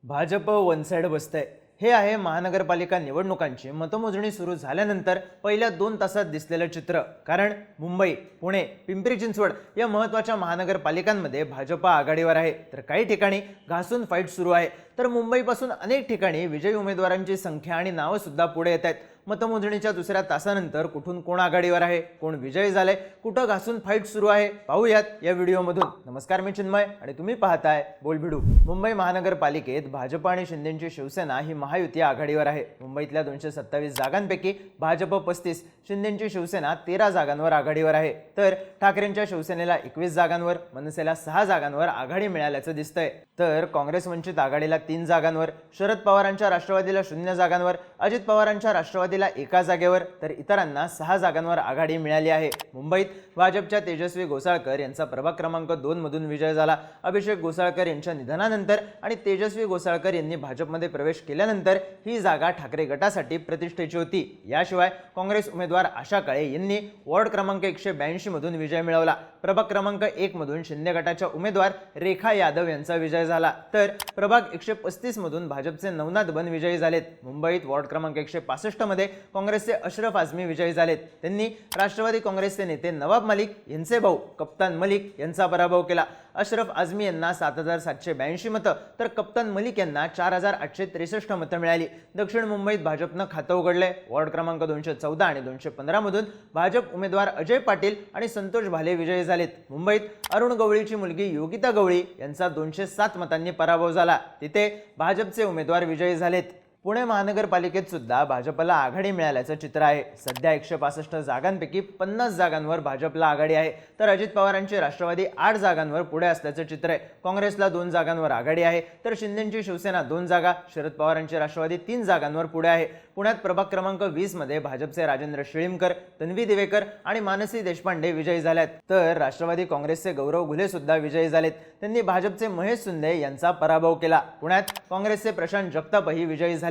Bhajap one side बसतंय. हे आहे महानगरपालिका निवडणुकांची मतमोजणी सुरू झाल्यानंतर पहिल्या 2 तासात दिसलेलं चित्र. कारण मुंबई, पुणे, पिंपरी चिंचवड या महत्त्वाच्या महानगरपालिकांमध्ये भाजप आघाडीवर आहे, तर काही ठिकाणी घासून फाईट सुरू आहे. तर मुंबईपासून अनेक ठिकाणी विजयी उमेदवारांची संख्या आणि नावं सुद्धा पुढे येत आहेत. मतमोजणीच्या दुसऱ्या तासानंतर कुठून कोण आघाडीवर आहे, कोण विजयी झाले, कुठं घासून फाईट सुरू आहे, पाहूयात या व्हिडिओमधून. नमस्कार, मी चिन्मय आणि तुम्ही पाहताय बोलभिडू. मुंबई महानगरपालिकेत भाजप आणि शिंदेची शिवसेना ही महायुती आघाडीवर आहे. मुंबईतल्या 227 जागांपैकी भाजप 35, शिंदेची शिवसेना 13 जागांवर आघाडीवर आहे. तर ठाकरेंच्या शिवसेनेला 21 जागांवर, मनसेला 6 जागांवर आघाडी मिळाल्याचं दिसतंय. तर काँग्रेस वंचित आघाडीला 3 जागांवर, शरद पवारांच्या राष्ट्रवादीला 0 जागांवर, अजित पवारांच्या राष्ट्रवादीला 1 जागेवर, तर इतरांना 6 जागांवर आघाडी मिळाली आहे. मुंबईत भाजपच्या तेजस्वी घोसाळकर यांचा प्रभाग क्रमांक 2 मधून विजय झाला. अभिषेक घोसाळकर यांच्या निधनानंतर आणि तेजस्वी घोसाळकर यांनी भाजपमध्ये प्रवेश केल्यानंतर ही जागा ठाकरे गटासाठी प्रतिष्ठेची होती. याशिवाय काँग्रेस उमेदवार आशा काळे यांनी वॉर्ड क्रमांक 182 मधून विजय मिळवला. प्रभाग क्रमांक 1 मधून शिंदे गटाच्या उमेदवार रेखा यादव यांचा विजय झाला. तर प्रभाग 135 मधून भाजपचे नवनाथ बन विजयी झालेत. मुंबईत वॉर्ड क्रमांक 165 मध्ये काँग्रेसचे अशरफ आझमी विजयी झालेत. त्यांनी राष्ट्रवादी काँग्रेसचे नेते नवाब मलिक यांचे भाऊ कप्तान मलिक यांचा पराभव केला. अशरफ आझमी यांना 7782 मतं, तर कप्तान मलिक यांना 4863 मतं मिळाली. दक्षिण मुंबईत भाजपनं खातं उघडले. वॉर्ड क्रमांक 214 आणि 215 मधून भाजप उमेदवार अजय पाटील आणि संतोष भाले विजयी झालेत. मुंबईत अरुण गवळीची मुलगी योगिता गवळी यांचा 207 मतांनी पराभव झाला. तिथे भाजपचे उमेदवार विजयी झालेत. पुणे महानगरपालिकेत सुद्धा भाजपला आघाडी मिळाल्याचं चित्र आहे. सध्या 165 जागांपैकी 50 जागांवर भाजपला आघाडी आहे. तर अजित पवारांची राष्ट्रवादी 8 जागांवर पुढे असल्याचं चित्र आहे. काँग्रेसला 2 जागांवर आघाडी आहे. तर शिंदेची शिवसेना 2 जागा, शरद पवारांची राष्ट्रवादी 3 जागांवर पुढे आहे. पुण्यात प्रभाग क्रमांक 20 मध्ये भाजपचे राजेंद्र शिळीमकर, तन्वी दिवेकर आणि मानसी देशपांडे विजयी झालेत. तर राष्ट्रवादी काँग्रेसचे गौरव घुले सुद्धा विजयी झालेत. त्यांनी भाजपचे महेश सुंदे यांचा पराभव केला. पुण्यात काँग्रेसचे प्रशांत जगतापही विजयी झालेत.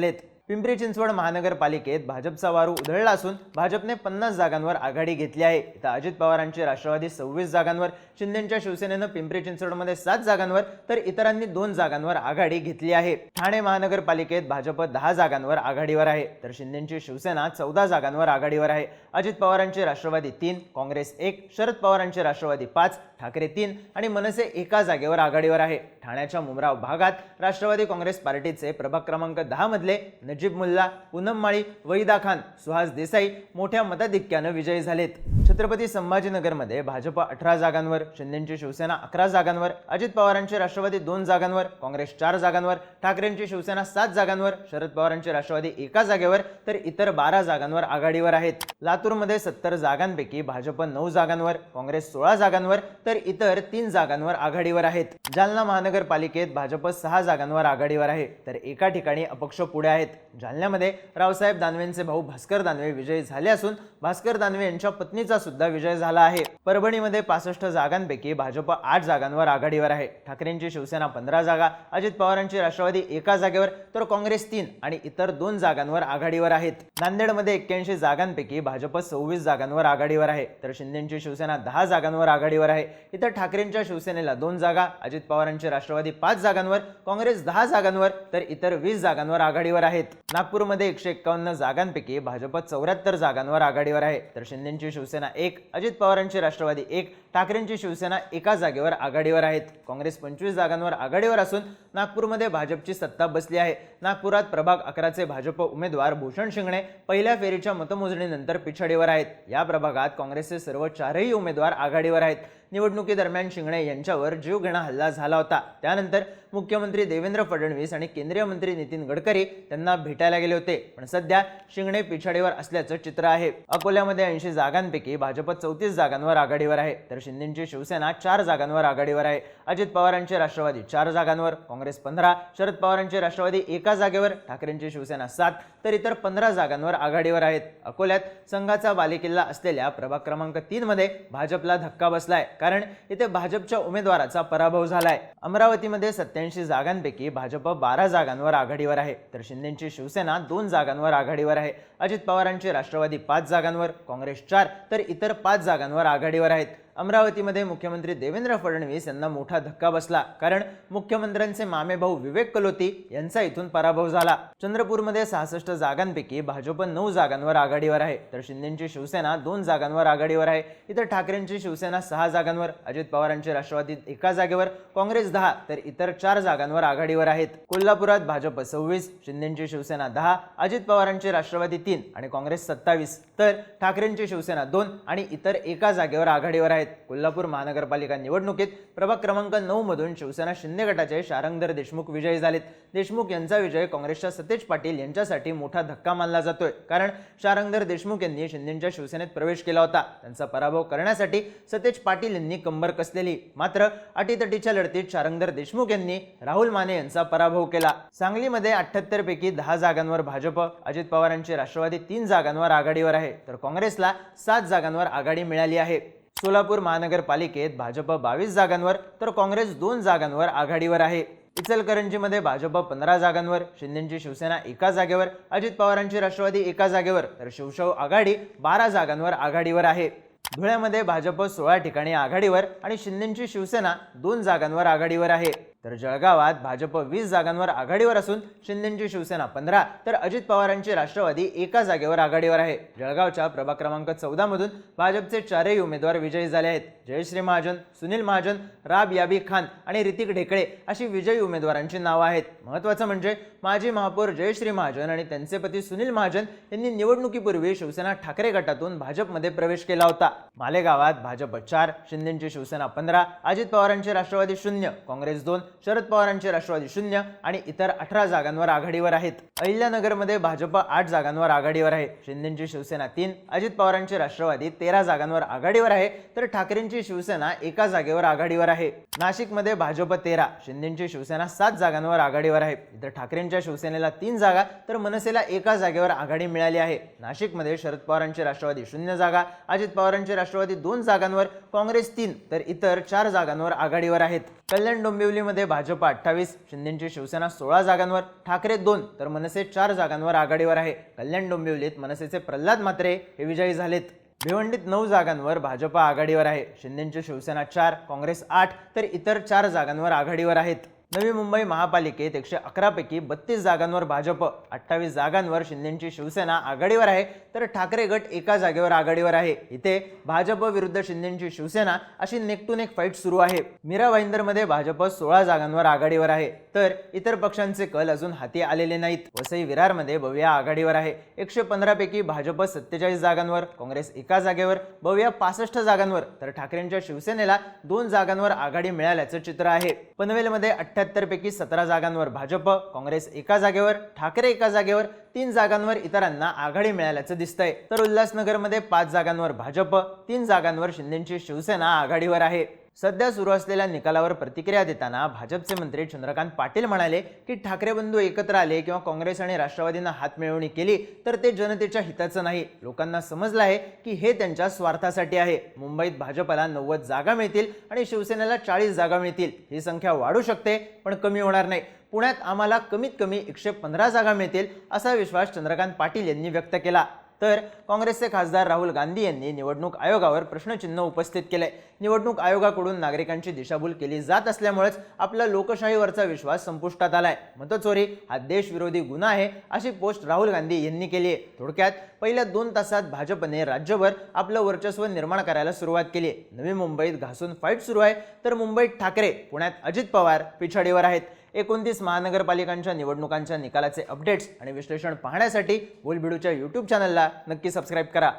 पिंपरी चिंचवड महानगरपालिकेत भाजपचा वारू उधळला असून भाजपने 50 जागांवर आघाडी घेतली आहे. इथं अजित पवारांची राष्ट्रवादी 26 जागांवर, शिंदेच्या शिवसेनेनं पिंपरी चिंचवडमध्ये 7 जागांवर, तर इतरांनी 2 जागांवर आघाडी घेतली आहे. ठाणे महानगरपालिकेत भाजप 10 जागांवर आघाडीवर आहे. तर शिंदेची शिवसेना 14 जागांवर आघाडीवर आहे. अजित पवारांची राष्ट्रवादी 3, काँग्रेस 1, शरद पवारांची राष्ट्रवादी 5, ठाकरे 3 आणि मनसे 1 जागेवर आघाडीवर आहे. ठाण्याच्या मुंब्रा भागात राष्ट्रवादी काँग्रेस पार्टीचे प्रभाग क्रमांक 10 मधले नजीब मुल्ला, पूनम माळी, वहीदा खान, सुहास देसाई मोठ्या मताधिक्यानं विजयी झालेत. छत्रपती संभाजीनगरमध्ये भाजप 18 जागांवर, शिंदेची शिवसेना 11 जागांवर, अजित पवारांची राष्ट्रवादी 2 जागांवर, काँग्रेस 4 जागांवर, ठाकरेंची शिवसेना 7 जागांवर, शरद पवारांची राष्ट्रवादी 1 जागेवर, तर इतर 12 जागांवर आघाडीवर आहेत. लातूरमध्ये 70 जागांपैकी भाजप 9 जागांवर, काँग्रेस 16 जागांवर, तर इतर 3 जागांवर आघाडीवर आहेत. जालना महानगरपालिकेत भाजप 6 जागांवर आघाडीवर आहे. तर एका ठिकाणी अपक्ष पुढे आहेत. जालन्यामध्ये रावसाहेब दानवेंचे भाऊ भास्कर दानवे विजयी झाले असून भास्कर दानवे यांच्या पत्नीचा सुद्धा विजय झाला आहे. परभणीमध्ये 65 जागांपैकी भाजप 8 जागांवर आघाडीवर आहे. ठाकरेंची शिवसेना 15 जागा, अजित पवारांची राष्ट्रवादी 1 जागेवर, तर काँग्रेस 3 आणि इतर 2 जागांवर आघाडीवर आहेत. नांदेडमध्ये 81 जागांपैकी भाजप 26 जागांवर आघाडीवर आहे. तर शिंदेची शिवसेना 10 जागांवर आघाडीवर आहे. इतर ठाकरेंच्या शिवसेनेला 2 जागा, अजित पवारांची राष्ट्रवादी 5 जागांवर, काँग्रेस 10 जागांवर, तर इतर 20 जागांवर आघाडीवर आहेत. नागपूरमध्ये 151 जागांपैकी भाजप 74 जागांवर आघाडीवर आहे. तर शिंदेची शिवसेना 1, अजित पवारांची राष्ट्रवादी 1, ठाकरेंची शिवसेना 1 जागेवर आघाडीवर आहेत. काँग्रेस 25 जागांवर आघाडीवर असून नागपूरमध्ये भाजपची सत्ता बसली आहे. नागपुरात प्रभाग 11चे भाजप उमेदवार भूषण शिंगणे पहिल्या फेरीच्या मतमोजणीनंतर पिछाडीवर आहेत. या प्रभागात काँग्रेसचे सर्व 4ही उमेदवार आघाडीवर आहेत. निवडणुकीदरम्यान शिंगणे यांच्यावर जीवघेणा हल्ला झाला होता. त्यानंतर मुख्यमंत्री देवेंद्र फडणवीस आणि केंद्रीय मंत्री नितीन गडकरी त्यांना भेटायला गेले होते. पण सध्या शिंगणे पिछाडीवर असल्याचं चित्र आहे. अकोल्यामध्ये 80 जागांपैकी भाजप 34 जागांवर आघाडीवर आहे. तर शिंदेची शिवसेना 4 जागांवर आघाडीवर आहे. अजित पवारांची राष्ट्रवादी 4 जागांवर, काँग्रेस 15, शरद पवारांची राष्ट्रवादी 1 जागेवर, ठाकरेंची शिवसेना 7, तर इतर 15 जागांवर आघाडीवर आहेत. अकोल्यात संघाचा बालेकिल्ला असलेल्या प्रभाग क्रमांक 3 मध्ये भाजपला धक्का बसलाय. कारण इथे भाजपच्या उमेदवाराचा पराभव झालाय. अमरावतीमध्ये 87 जागांपैकी भाजप 12 जागांवर आघाडीवर आहे. तर शिंदेची शिवसेना 2 जागांवर आघाडीवर आहे. अजित पवारांची राष्ट्रवादी 5 जागांवर, काँग्रेस 4, तर इतर 5 जागांवर आघाडीवर आहेत. अमरावतीमध्ये मुख्यमंत्री देवेंद्र फडणवीस यांना मोठा धक्का बसला, कारण मुख्यमंत्र्यांचे मामे भाऊ विवेक कलोती यांचा इथून पराभव झाला। चंद्रपूरमध्ये 66 जागांपैकी भाजप 9 जागांवर आघाडीवर आहे, तर शिंदेची शिवसेना 2 जागांवर आघाडीवर आहे। इतर ठाकरेंची शिवसेना 6 जागांवर, अजित पवारांची राष्ट्रवादी 1 जागेवर, काँग्रेस 10 तर इतर 4 जागांवर आघाडीवर आहेत। कोल्हापुरात भाजप 26, शिंदेची शिवसेना 10, अजित पवारांची राष्ट्रवादी 3 आणि काँग्रेस 27, तर ठाकरेंची शिवसेना 2 आणि इतर 1 जागेवर आघाडीवर आहेत। कोल्हापूर महानगरपालिका निवडणुकीत प्रभाग क्रमांक 9 मधून शिवसेना शिंदे गटाचे शारंगधर देशमुख विजयी झालेत। देशमुख यांचा विजय काँग्रेसच्या सतेज पाटील यांच्यासाठी मोठा धक्का मानला जातोय, कारण शारंगधर देशमुख यांनी शिंदेच्या शिवसेनेत प्रवेश केला होता। त्यांचा पराभव करण्यासाठी सतेज पाटील यांनी कंबर कसलेली, मात्र अटीतटीच्या लढतीत शारंगधर देशमुख यांनी राहुल माने यांचा पराभव केला। सांगलीमध्ये 78 पैकी 10 जागांवर भाजप, अजित पवारांची राष्ट्रवादी 3 जागांवर आघाडीवर आहे, तर काँग्रेसला 7 जागांवर आघाडी मिळाली आहे। सोलापूर महानगरपालिकेत भाजप 22 जागांवर तर काँग्रेस 2 जागांवर आघाडीवर आहे। इचलकरंजीमध्ये भाजप 15 जागांवर, शिंदेची शिवसेना 1 जागेवर, अजित पवारांची राष्ट्रवादी 1 जागेवर तर शिवशाहू आघाडी 12 जागांवर आघाडीवर आहे। धुळ्यामध्ये भाजप 16 ठिकाणी आघाडीवर आणि शिंदेची शिवसेना 2 जागांवर आघाडीवर आहे, तर जळगावात भाजप 20 जागांवर आघाडीवर असून शिंदेची शिवसेना 15 तर अजित पवारांची राष्ट्रवादी 1 जागेवर आघाडीवर आहे। जळगावच्या प्रभाग क्रमांक 14 मधून भाजपचे 4 उमेदवार विजयी झाले आहेत। जयश्री महाजन, सुनील महाजन, राब याबी खान आणि ऋतिक ढेकळे अशी विजयी उमेदवारांची नावे आहेत। महत्त्वाचं म्हणजे माजी महापौर जयश्री महाजन आणि त्यांचे पती सुनील महाजन यांनी निवडणुकीपूर्वी शिवसेना ठाकरे गटातून भाजपमध्ये प्रवेश केला होता। मालेगावात भाजप 4, शिंदेची शिवसेना 15, अजित पवारांची राष्ट्रवादी 0, काँग्रेस 2, शरद पवारांची राष्ट्रवादी 0 आणि इतर 18 जागांवर आघाडीवर आहेत। अहिल्यानगरमध्ये भाजप 8 जागांवर आघाडीवर आहे, शिंदेची शिवसेना 3, अजित पवारांची राष्ट्रवादी 13 जागांवर आघाडीवर आहे, तर ठाकरेंची शिवसेना 1 जागेवर आघाडीवर आहे। नाशिकमध्ये भाजप 13, शिंदेची शिवसेना 7 जागांवर आघाडीवर आहे, इतर ठाकरेंच्या शिवसेनेला 3 जागा तर मनसेला 1 जागेवर आघाडी मिळाली आहे। नाशिकमध्ये शरद पवारांची राष्ट्रवादी 0 जागा, अजित पवारांची राष्ट्रवादी 2 जागांवर, काँग्रेस 3 तर इतर 4 जागांवर आघाडीवर आहेत। कल्याण डोंबिवलीमध्ये भाजप 28, शिंदेची शिवसेना 16 जागांवर, ठाकरे 2 तर मनसे 4 जागांवर आघाडीवर आहे। कल्याण डोंबिवलीत मनसेचे प्रल्हाद म्हात्रे हे विजयी झालेत। भिवंडीत 9 जागांवर भाजप आघाडीवर आहे, शिंदेची शिवसेना 4, काँग्रेस 8 तर इतर 4 जागांवर आघाडीवर आहेत। नवी मुंबई महापालिकेत 111 पैकी 32 जागांवर भाजप, 28 जागांवर शिंदेची शिवसेना आघाडीवर आहे, तर ठाकरे गट 1 जागेवर आघाडीवर आहे। इथे भाजप विरुद्ध शिंदेची शिवसेना अशी नेक टू नेक फाईट सुरू आहे। मीरा भाईंदरमध्ये भाजप 16 जागांवर आघाडीवर आहे, तर इतर पक्षांचे कल अजून हाती आलेले नाहीत। वसई विरारमध्ये भव्या आघाडीवर आहे, 115 पैकी भाजप 47 जागांवर, काँग्रेस 1 जागेवर, भव्या 65 जागांवर तर ठाकरेंच्या शिवसेनेला 2 जागांवर आघाडी मिळाल्याचं चित्र आहे। पनवेलमध्ये 78 पैकी 17 जागांवर भाजप, काँग्रेस 1 जागेवर, ठाकरे 1 जागेवर, 3 जागांवर इतरांना आघाडी मिळाल्याचं दिसतंय, तर उल्हासनगरमध्ये 5 जागांवर भाजप, 3 जागांवर शिंदेची शिवसेना आघाडीवर आहे। सध्या सुरू असलेल्या निकालावर प्रतिक्रिया देताना भाजपचे मंत्री चंद्रकांत पाटील म्हणाले की ठाकरे बंधू एकत्र आले किंवा काँग्रेस आणि राष्ट्रवादीनं हातमिळवणी केली तर ते जनतेच्या हिताचं नाही। लोकांना समजलं आहे की हे त्यांच्या स्वार्थासाठी आहे। मुंबईत भाजपला 90 जागा मिळतील आणि शिवसेनेला 40 जागा मिळतील। ही संख्या वाढू शकते पण कमी होणार नाही। पुण्यात आम्हाला कमीत कमी 115 जागा मिळतील असा विश्वास चंद्रकांत पाटील यांनी व्यक्त केला। तर काँग्रेसचे खासदार राहुल गांधी यांनी निवडणूक आयोगावर प्रश्नचिन्ह उपस्थित केले। निवडणूक आयोगाकडून नागरिकांची दिशाभूल केली जात असल्यामुळेच आपला लोकशाहीवरचा विश्वास संपुष्टात आलाय। मतचोरी हा देशविरोधी गुन्हा आहे अशी पोस्ट राहुल गांधी यांनी केली आहे। थोडक्यात पहिल्या 2 तासात भाजपने राज्यभर आपलं वर्चस्व निर्माण करायला सुरुवात केली। नवी मुंबईत घासून फाईट सुरू आहे, तर मुंबईत ठाकरे, पुण्यात अजित पवार पिछाडीवर आहेत। 29 महानगरपालिकांच्या निवडणुकांच्या निकालाचे अपडेट्स आणि विश्लेषण पाहण्यासाठी बोलबिडूच्या YouTube चॅनलला नक्की सबस्क्राईब करा।